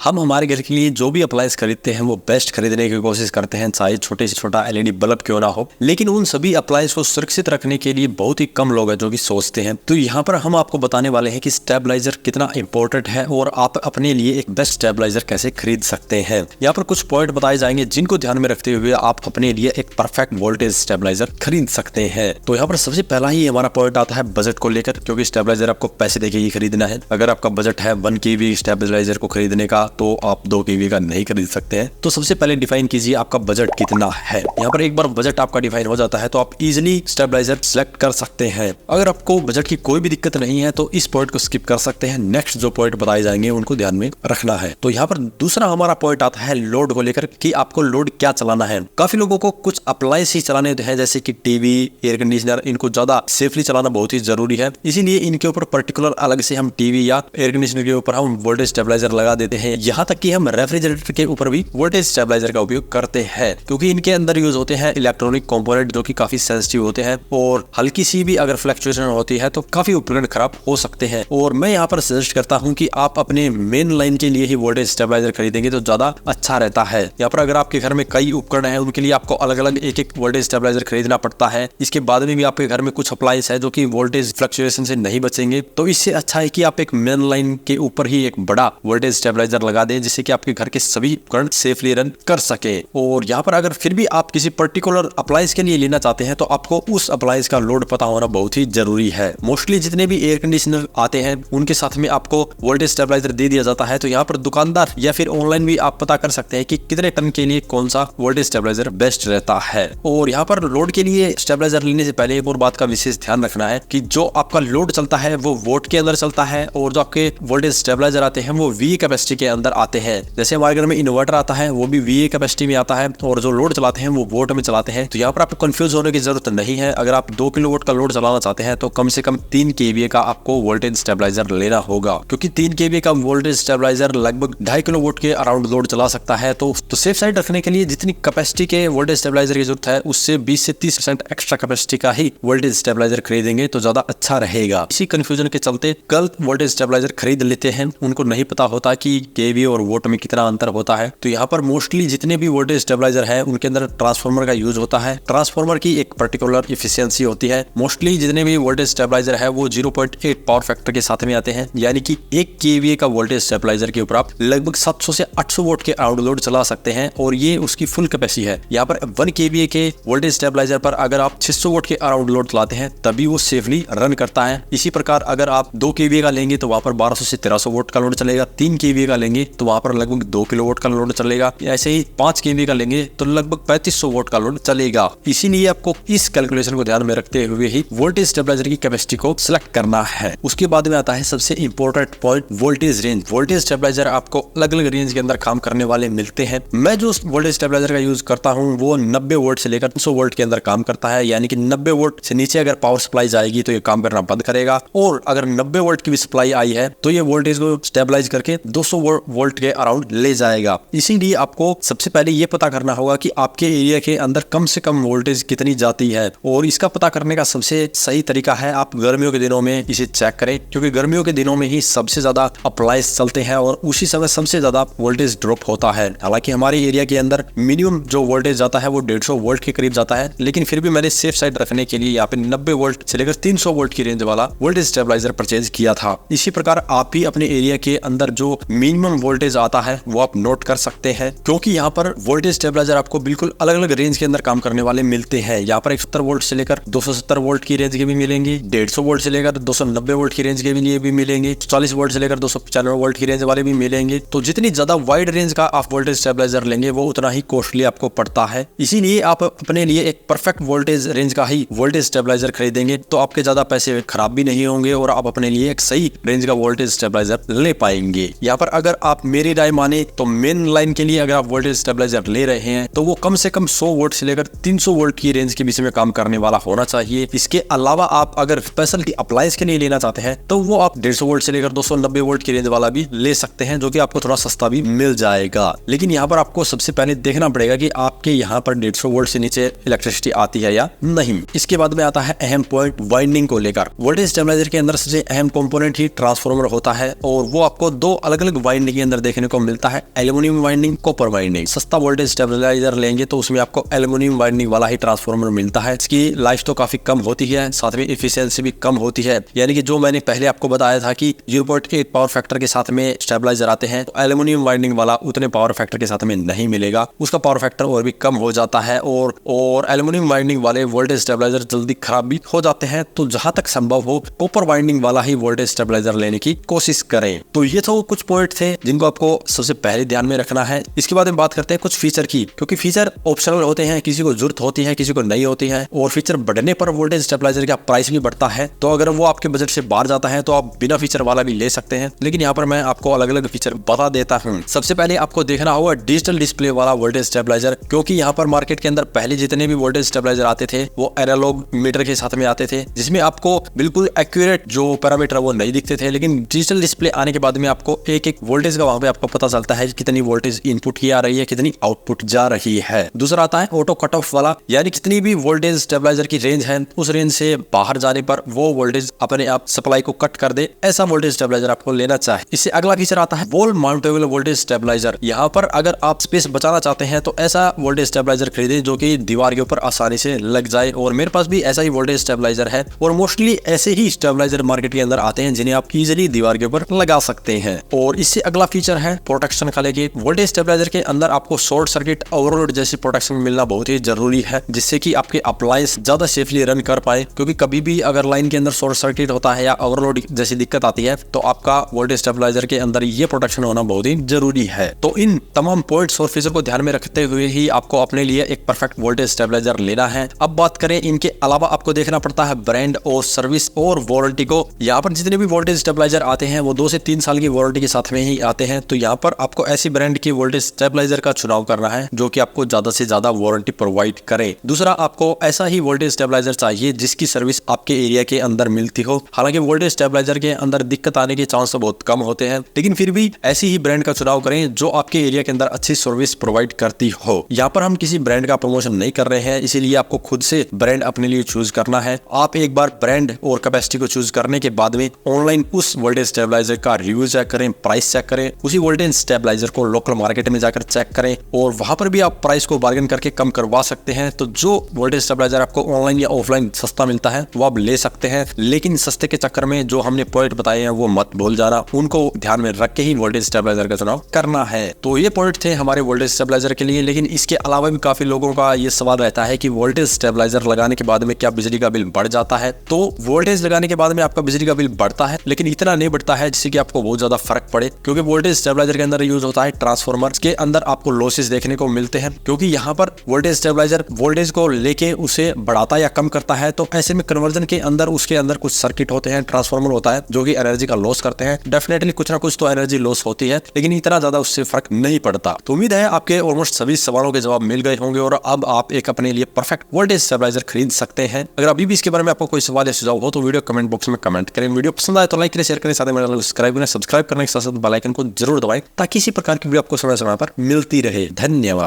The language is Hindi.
हम हमारे घर के लिए जो भी अप्लायंस खरीदते हैं वो बेस्ट खरीदने की कोशिश करते हैं, चाहे छोटे से छोटा एलईडी बल्ब क्यों ना हो। लेकिन उन सभी अप्लायंस को सुरक्षित रखने के लिए बहुत ही कम लोग हैं जो कि सोचते हैं। तो यहाँ पर हम आपको बताने वाले हैं कि स्टेबलाइजर कितना इंपॉर्टेंट है और आप अपने लिए एक बेस्ट स्टेबलाइजर कैसे खरीद सकते हैं। यहाँ पर कुछ पॉइंट बताए जाएंगे जिनको ध्यान में रखते हुए आप अपने लिए एक परफेक्ट वोल्टेज स्टेबलाइजर खरीद सकते हैं। तो यहाँ पर सबसे पहला ही हमारा पॉइंट आता है बजट को लेकर, क्योंकि स्टेबलाइजर आपको पैसे देके ही खरीदना है। अगर आपका बजट है 1 kV स्टेबलाइजर को खरीदने का तो आप 2 kV का नहीं खरीद सकते हैं। तो सबसे पहले डिफाइन कीजिए आपका बजट कितना है। यहाँ पर एक बार बजट आपका डिफाइन हो जाता है तो आप इजिली स्टेबलाइजर सिलेक्ट कर सकते हैं। अगर आपको बजट की कोई भी दिक्कत नहीं है तो इस पॉइंट को स्किप कर सकते हैं। नेक्स्ट जो पॉइंट बताए जाएंगे उनको ध्यान में रखना है। तो यहाँ पर दूसरा हमारा पॉइंट आता है लोड को लेकर कि आपको लोड क्या चलाना है। काफी लोगों को कुछ अप्लायंस ही चलाने होते हैं, जैसे कि टीवी, एयर कंडीशनर, इनको ज्यादा सेफली चलाना बहुत ही जरूरी है। इसीलिए इनके ऊपर पर्टिकुलर अलग से हम टीवी या एयर कंडीशनर के ऊपर हम वोल्टेज स्टेबलाइजर लगा देते हैं। यहाँ तक कि हम रेफ्रिजरेटर के ऊपर भी वोल्टेज स्टेबलाइजर का उपयोग करते हैं, क्योंकि इनके अंदर यूज होते हैं इलेक्ट्रॉनिक कंपोनेंट जो कि काफी सेंसिटिव होते हैं और हल्की सी भी अगर फ्लक्चुएशन होती है तो काफी उपकरण खराब हो सकते हैं। और मैं यहाँ पर सजेस्ट करता हूँ कि आप अपने मेन लाइन के लिए ही वोल्टेज स्टेबलाइजर खरीदेंगे तो ज्यादा अच्छा रहता है। यहाँ पर अगर आपके घर में कई उपकरण हैं उनके लिए आपको अलग अलग एक एक वोल्टेज स्टेबलाइजर खरीदना पड़ता है। इसके बाद में भी आपके घर में कुछ अप्लायंस है जो कि वोल्टेज फ्लक्चुएशन से नहीं बचेंगे, तो इससे अच्छा है कि आप एक मेन लाइन के ऊपर ही एक बड़ा वोल्टेज स्टेबलाइजर लगा दें, जिससे कि आपके घर के सभी उपकरण सेफली रन कर सके। और यहाँ पर अगर फिर भी आप किसी पर्टिकुलर अप्लायंस के लिए लेना चाहते हैं तो आपको उस अप्लायंस का लोड पता होना बहुत ही जरूरी है। मोस्टली जितने भी एयर कंडीशनर आते हैं उनके साथ में आपको वोल्टेज स्टेबलाइजर दे दिया जाता है। तो यहाँ पर दुकानदार या फिर ऑनलाइन भी आप पता कर सकते हैं कि कितने टन के लिए कौन सा वोल्टेज स्टेबलाइजर बेस्ट रहता है। और यहाँ पर लोड के लिए स्टेबलाइजर लेने से पहले एक और बात का विशेष ध्यान रखना है कि जो आपका लोड चलता है वो वोल्ट के अंदर चलता है और जो आपके वोल्टेज स्टेबलाइजर आते हैं वो वी कैपेसिटी के अंदर आते हैं। जैसे हमारे घर में इन्वर्टर आता है वो भी वी कैपेसिटी में आता है और जो लोड चलाते हैं वो वोल्ट में चलाते हैं। तो यहाँ पर आपको कंफ्यूज होने की जरूरत नहीं है। अगर आप 2 किलोवाट का लोड चलाना चाहते हैं तो कम से कम 3 kVA का आपको वोल्टेज स्टेबलाइजर लेना होगा, क्योंकि 3 kVA का वोल्टेज स्टेबलाइजर लगभग 2.5 किलोवाट के अराउंड लोड चला सकता है। तो सेफ साइड रखने के लिए जितनी कैपेसिटी के वोल्टेज स्टेबलाइजर की जरूरत है उससे 20 से 30% एक्स्ट्रा कैपेसिटी का ही वोल्टेज स्टेबलाइजर खरीदेंगे तो ज्यादा अच्छा रहेगा। इसी कंफ्यूजन के चलते गलत वोल्टेज स्टेबलाइजर खरीद लेते हैं, उनको नहीं पता होता कि केवी और वोल्ट में कितना अंतर होता है। तो यहाँ पर मोस्टली जितने भी वोल्टेज स्टेबलाइजर है उनके अंदर ट्रांसफार्मर का यूज होता है। ट्रांसफार्मर की एक पर्टिकुलर इफिशियंसी होती है। मोस्टली जितने भी वोल्टेज स्टेबलाइजर है वो 0.8 पावर फैक्टर के साथ में आते हैं, यानी कि 1 kVA का वोल्टेज स्टेबलाइजर के ऊपर आप लगभग 700 से 800 वोल्ट के अराउंड लोड चला सकते हैं और ये उसकी फुल कैपेसिटी है। यहाँ पर 1 kVA के वोल्टेज स्टेबलाइजर पर अगर आप 600 वोल्ट के अराउंड लोड चलाते हैं तभी वो सेफली रन करता है। इसी प्रकार अगर आप 2 kVA का लेंगे तो वहां पर 1200 से 1300 वोल्ट का लोड चलेगा। 3 kVA का लेंगे तो वहां पर लगभग 2 किलोवाट का लोड चलेगा। ऐसे ही 5 kVA का लेंगे तो लगभग 3500 वोल्ट का लोड चलेगा। इसीलिए आपको इस कैलकुलेशन को ध्यान में रखते हुए ही वोल्टेज स्टेबलाइजर की कैपेसिटी को सिलेक्ट करना है। उसके बाद में आता है सबसे important point, voltage range. Voltage stabiliser आपको अलग अलग रेंज के अंदर काम करने वाले मिलते हैं। मैं जो वोल्टेज स्टेबलाइजर का यूज करता हूँ वो 90 वोल्ट से लेकर 300 वोल्ट के अंदर काम करता है, यानी कि 90 वोल्ट से नीचे अगर पावर सप्लाई जाएगी तो ये काम करना बंद करेगा और अगर 90 वोल्ट की भी सप्लाई आई है तो ये वोल्टेज को स्टेबलाइज करके 200 वोल्ट के अराउंड ले जाएगा। इसीलिए आपको सबसे पहले ये पता करना होगा कि आपके एरिया के अंदर कम से कम वोल्टेज कितनी जाती है, और इसका पता करने का सबसे सही तरीका है आप गर्मियों के दिनों में इसे चेक करें, क्योंकि गर्मियों के दिनों में ही सबसे ज्यादा अप्लायंस चलते हैं और उसी समय सबसे ज्यादा वोल्टेज ड्रॉप होता है। हालांकि हमारे एरिया के अंदर मिनिमम जो वोल्टेज जाता है वो 150 वोल्ट के करीब जाता है, लेकिन फिर भी मैंने सेफ साइड रखने के लिए यहाँ पे 90 वोल्ट से लेकर 300 वोल्ट की रेंज वाला वोल्टेज स्टेबलाइजर परचेज किया था। इसी प्रकार आप भी अपने एरिया के अंदर जो मिनिमम वोल्टेज आता है वो आप नोट कर सकते हैं, क्योंकि यहाँ पर वोल्टेज स्टेबलाइजर आपको बिल्कुल अलग अलग रेंज के अंदर काम करने वाले मिलते हैं। यहाँ पर 170 वोल्ट से लेकर 270 वोल्ट की रेंज के भी मिलेंगे, 150 वोल्ट से लेकर 290 वोल्ट की रेंज के लिए भी मिलेंगे, 40 वोल्ट से लेकर 295 वोल्ट की रेंज वाले भी मिलेंगे। तो जितनी ज्यादा वाइड रेंज का आप वोल्टेज स्टेबलाइजर लेंगे वो उतना ही कॉस्टली आपको पड़ता है। इसीलिए आप अपने लिए एक परफेक्ट वोल्टेज रेंज का ही वोल्टेज स्टेबलाइजर खरीदेंगे तो आपके ज्यादा पैसे खराब भी नहीं होंगे और आप अपने लिए एक सही रेंज का वोल्टेज स्टेबलाइजर ले पाएंगे। यहाँ पर अगर आप मेरी राय माने तो मेन लाइन के लिए अगर आप वोल्टेज स्टेबलाइजर ले रहे हैं तो वो कम से कम 100 वोल्ट से लेकर 300 वोल्ट की रेंज के बीच में काम करने वाला होना चाहिए। इसके अलावा आप अगर स्पेशल अप्लायंस के लिए लेना चाहते हैं तो वो आप 150 वोल्ट से लेकर 290 वोल्ट की रेंज वाला भी ले सकते हैं, जो कि आपको थोड़ा सस्ता भी मिल जाएगा। लेकिन यहाँ पर आपको सबसे पहले देखना पड़ेगा कि आपके यहाँ पर 150 वोल्ट से नीचे इलेक्ट्रिसिटी आती है या नहीं। इसके बाद में आता है अहम पॉइंट, वाइंडिंग को लेकर। वोल्टेज स्टेबलाइजर के अंदर सबसे अहम कंपोनेंट ही ट्रांसफार्मर होता है और वो आपको 2 अलग अलग वाइंडिंग के अंदर देखने को मिलता है एल्यूमिनियम वाइंडिंग, कॉपर वाइंडिंग। सस्ता वोल्टेज स्टेबलाइजर लेंगे तो उसमें आपको एल्यूमिनियम वाइंडिंग वाला ही ट्रांसफार्मर मिलता है। इसकी लाइफ तो काफी कम होती है, साथ में एफिशिएंसी भी कम होती है। यानी कि जो मैंने पहले आपको बताया था कि 0.8 पावर फैक्टर के साथ में स्टेबलाइजर आते हैं, तो एल्यूमिनियम वाइंडिंग वाला उतने पावर फैक्टर के साथ में नहीं मिलेगा, उसका पावर फैक्टर और भी कम हो जाता है और एल्यूमिनियम वाइंडिंग वाले वोल्टेज स्टेबलाइजर जल्दी खराब भी हो जाते हैं। तो जहां तक संभव हो कॉपर वाइंडिंग वाला ही वोल्टेज स्टेबलाइजर लेने की कोशिश करें। तो ये तो कुछ पॉइंट थे जिनको आपको सबसे पहले ध्यान में रखना है। इसके बाद में बात करते हैं कुछ फीचर की, क्योंकि फीचर ऑप्शनल होते हैं, किसी को जरूरत होती है किसी को नहीं होती है, और फीचर बढ़ने पर वोल्टेज स्टेबलाइजर का प्राइस भी बढ़ता है। तो अगर वो आपके बजट से बाहर जाता है तो आप बिना फीचर वाला भी ले सकते हैं, लेकिन यहाँ पर मैं आपको अलग अलग फीचर बता देता हूँ। सबसे पहले आपको देखना होगा डिजिटल डिस्प्ले वाला वोल्टेज स्टेबलाइजर, क्योंकि यहाँ पर मार्केट के अंदर पहले जितने भी वोल्टेज स्टेबलाइजर आते थे वो एनालॉग मीटर के साथ में आते थे, जिसमें आपको बिल्कुल एक्यूरेट जो पैरामीटर वो नहीं दिखते थे। लेकिन डिजिटल डिस्प्ले आने के बाद में आपको एक एक वोल्टेज का वहां पे आपको पता चलता है कितनी वोल्टेज इनपुट की आ रही है, कितनी आउटपुट जा रही है। दूसरा आता है ऑटो कट ऑफ वाला, यानी कितनी भी वोल्टेज स्टेबलाइजर की रेंज है उस रेंज से बाहर जाने पर वो वोल्टेज अपने आप सप्लाई को कट कर दे, ऐसा वोल्टेज स्टेबलाइजर आपको लेना चाहिए। इससे अगला फीचर आता है वॉल माउंटेबल वोल्टेज स्टेबलाइजर। यहाँ पर अगर आप स्पेस बचाना चाहते हैं तो ऐसा वोल्टेज स्टेबलाइजर खरीदें जो कि दीवार के ऊपर आसानी से लग जाए, और मेरे पास भी ऐसा ही वोल्टेज स्टेबलाइजर है, और मोस्टली ऐसे ही स्टेबलाइजर मार्केट के अंदर आते हैं जिन्हें आप इजीली दीवार के ऊपर लगा सकते हैं। और इससे अगला फीचर है प्रोटेक्शन का लेके। वोल्टेज स्टेबलाइजर के अंदर आपको शॉर्ट सर्किट, ओवरलोड जैसी प्रोटेक्शन मिलना बहुत ही जरूरी है, जिससे कि आपके अप्लायंस ज्यादा सेफली रन कर पाए। क्योंकि कभी भी अगर लाइन के अंदर शॉर्ट सर्किट होता है या ओवरलोड जैसी दिक्कत आती है तो आपका वोल्टेज स्टेबलाइजर के अंदर ये प्रोटेक्शन होना बहुत ही जरूरी है। तो इन तमाम पॉइंट्स और फीचर को ध्यान में रखते हुए ही आपको अपने लिए एक परफेक्ट वोल्टेज स्टेबलाइजर लेना है। अब बात करें इनके अलावा आपको देखना पड़ता है ब्रांड और सर्विस और वारंटी को। यहाँ पर जितने भी वोल्टेज स्टेबलाइजर आते हैं वो 2 से 3 साल की वारंटी के साथ में ही आते हैं। तो यहाँ पर आपको ऐसी ब्रांड की वोल्टेज स्टेबलाइजर का चुनाव करना है जो कि आपको ज्यादा से ज्यादा वारंटी प्रोवाइड करे। दूसरा, आपको ऐसा ही वोल्टेज स्टेबलाइजर चाहिए जिसकी सर्विस आपके एरिया के अंदर मिलती हो। हालांकि वोल्टेज स्टेबलाइजर के अंदर दिक्कत आने के चांस तो बहुत कम होते हैं, लेकिन फिर भी ऐसी ही ब्रांड का चुनाव करें जो आपके एरिया के अंदर अच्छी सर्विस प्रोवाइड करती हो। यहाँ पर हम किसी ब्रांड का प्रमोशन नहीं कर रहे हैं, इसीलिए आपको खुद से ब्रांड अपने लिए चूज करना है। आप एक बार ब्रांड और कैपेसिटी को चूज करने के बाद में ऑनलाइन उस वोल्टेज स्टेबलाइजर का रिव्यू चेक करें, प्राइस चेक करें, उसी वोल्टेज स्टेबलाइजर को लोकल मार्केट में जाकर चेक करें, और वहां पर भी आप प्राइस को बार्गेन करके कम करवा सकते हैं। तो जो वोल्टेज स्टेबलाइजर आपको ऑनलाइन या ऑफलाइन सस्ता मिलता है वो आप ले सकते हैं, लेकिन सस्ते के चक्कर में जो हमने पॉइंट बताए हैं वो मत भूल जाना, उनको ध्यान में रख के ही वोल्टेज स्टेबलाइजर का चुनाव करना है। तो ये पॉइंट थे हमारे वोल्टेज स्टेबलाइजर के लिए। लेकिन इसके अलावा भी काफी लोगों का ये सवाल रहता है कि वोल्टेज स्टेबलाइजर लगाने के बाद में क्या बिजली का बिल बढ़ जाता है। तो वोल्टेज लगाने के बाद में आपका बिजली का बिल बढ़ता है, लेकिन इतना नहीं बढ़ता है जिससे कि आपको बहुत ज्यादा फर्क पड़े, क्योंकि वोल्टेज स्टेबलाइजर के अंदर यूज होता है ट्रांसफार्मर के अंदर आपको लॉसेस देखने को मिलते हैं, क्योंकि यहाँ पर वोल्टेज स्टेबलाइजर वोल्टेज को लेके उसे बढ़ाता या कम करता है। तो ऐसे में कन्वर्जन के अंदर उसके अंदर कुछ सर्किट होते हैं, ट्रांसफार्मर होता है जो कि एनर्जी का लॉस करते हैं। डेफिनेटली कुछ ना कुछ तो एनर्जी लॉस होती है, लेकिन इतना ज्यादा उससे फर्क नहीं पड़ता। तो उम्मीद है आपके ऑलमोस्ट सभी सवालों के जवाब मिल गए होंगे और अब आप एक अपने लिए परफेक्ट वोल्टेज स्टेबलाइजर खरीद सकते हैं। अगर अभी भी इसके बारे में आपको कोई सवाल या सुझाव हो तो वीडियो कमेंट बॉक्स में कमेंट करें। वीडियो पसंद आए तो लाइक करें, शेयर करें, साथ में सब्सक्राइब करने के साथ साथ बेल आइकन को जरूर दबाएं ताकि इसी प्रकार की वीडियो आपको समय समय पर मिलती रहे। धन्यवाद।